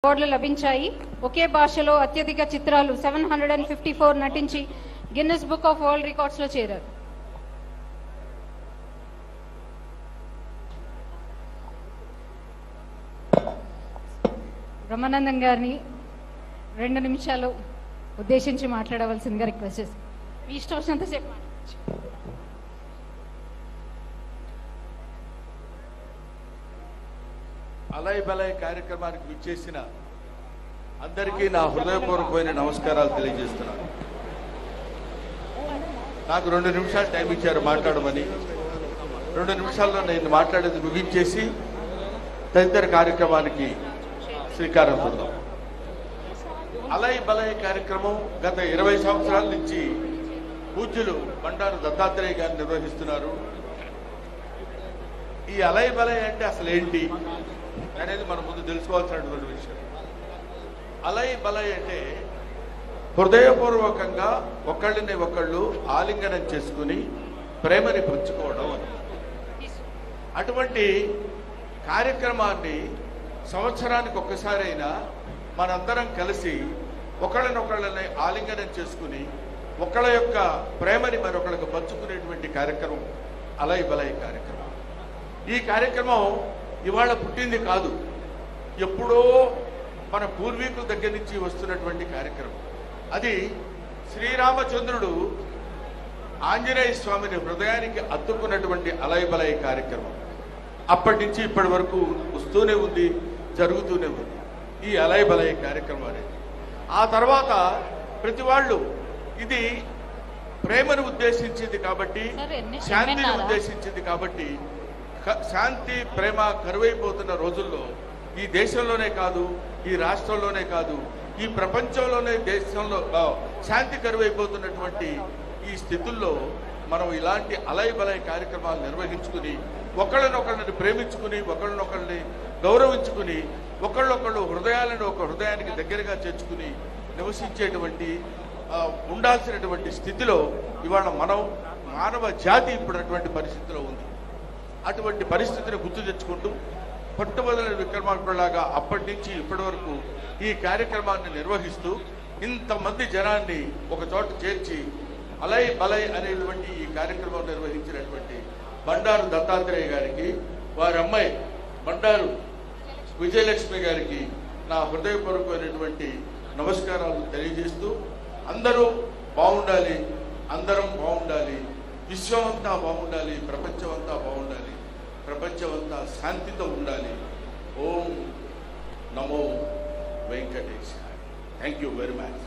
అవార్డులు లభించాయి. ఒకే భాషలో అత్యధిక చిత్రాలు 754 నటించి Guinness book of world records లో చేరారు. బ్రహ్మానందం గారిని 2 నిమిషాలు ఉద్దేశించి మాట్లాడవలసిందిగా రిక్వెస్ట్ చేస్తాను. మీ ఇష్టం వచ్చినంతసేపు మాట్లాడచ్చు. అలయ్ బలయ్ కార్యక్రమానికి విచ్చేసిన అందరికీ నా హృదయపూర్వకమైన నమస్కారాలు తెలియజేస్తున్నాను. నాకు 2 నిమిషాలు టైం ఇచ్చారు మాట్లాడమని. 2 నిమిషాల్లో నేను మాట్లాడేది ముగించేసి తదితర కార్యక్రమానికి శ్రీకారం చుడదాం. అలయ్ బలయ్ కార్యక్రమం గత 20 సంవత్సరాల నుంచి పూజ్యులు బండారు దత్తాత్రేయ గారు నిర్వహిస్తున్నారు. ఈ అలయ్ బలయ్ అంటే అసలు ఏంటి అనేది మనం ముందు తెలుసుకోవాల్సినటువంటి విషయం. అలయ్ బలయ్ అంటే హృదయపూర్వకంగా ఒకళ్ళని ఒకళ్ళు ఆలింగనం చేసుకుని ప్రేమని పంచుకోవడం అని. అటువంటి కార్యక్రమాన్ని సంవత్సరానికి ఒక్కసారైనా మనందరం కలిసి ఒకళ్ళనొకళ్ళని ఆలింగనం చేసుకుని ఒకళ్ళ యొక్క ప్రేమని మరొకళ్ళకు పంచుకునేటువంటి కార్యక్రమం అలయ్ బలయ్ కార్యక్రమం. ఈ కార్యక్రమం ఇవాళ పుట్టింది కాదు, ఎప్పుడో మన పూర్వీకుల దగ్గర నుంచి వస్తున్నటువంటి కార్యక్రమం. అది శ్రీరామచంద్రుడు ఆంజనేయ స్వామిని హృదయానికి అత్తుకున్నటువంటి అలయ్ బలయ్ కార్యక్రమం అప్పటి నుంచి ఇప్పటి వరకు వస్తూనే ఉంది, జరుగుతూనే ఉంది ఈ అలయ్ బలయ్ కార్యక్రమం అనేది. ఆ తర్వాత ప్రతి వాళ్ళు ఇది ప్రేమను ఉద్దేశించింది కాబట్టి, శాంతిని ఉద్దేశించింది కాబట్టి, శాంతి ప్రేమ కరువైపోతున్న రోజుల్లో ఈ దేశంలోనే కాదు, ఈ రాష్ట్రంలోనే కాదు, ఈ ప్రపంచంలోనే దేశంలో శాంతి కరువైపోతున్నటువంటి ఈ స్థితుల్లో మనం ఇలాంటి అలయ్ బలయ్ కార్యక్రమాలు నిర్వహించుకుని ఒకళ్ళనొకళ్ళని ప్రేమించుకుని ఒకళ్ళనొకళ్ళని గౌరవించుకుని ఒకళ్ళొకళ్ళు హృదయాలను ఒక హృదయానికి దగ్గరగా చేర్చుకుని నివసించేటువంటి ఉండాల్సినటువంటి స్థితిలో ఇవాళ మనం మానవ జాతి ఇప్పుడున్నటువంటి పరిస్థితిలో ఉంది. అటువంటి పరిస్థితిని గుర్తు తెచ్చుకుంటూ పట్టుబదల విక్రమార్కులాగా అప్పటి నుంచి ఇప్పటి వరకు ఈ కార్యక్రమాన్ని నిర్వహిస్తూ ఇంతమంది జనాన్ని ఒక చోట చేర్చి అలయ్ బలయ్ అనేటువంటి ఈ కార్యక్రమం నిర్వహించినటువంటి బండారు దత్తాత్రేయ గారికి, వారి అమ్మాయి బండారు విజయలక్ష్మి గారికి నా హృదయపూర్వకమైనటువంటి నమస్కారాలు తెలియజేస్తూ, అందరూ బాగుండాలి, అందరం బాగుండాలి, విశ్వం అంతా బాగుండాలి, ప్రపంచం అంతా బాగుండాలి, ప్రపంచం అంతా శాంతితో ఉండాలి. ఓం నమో వెంకటేశాయ. Thank you very much.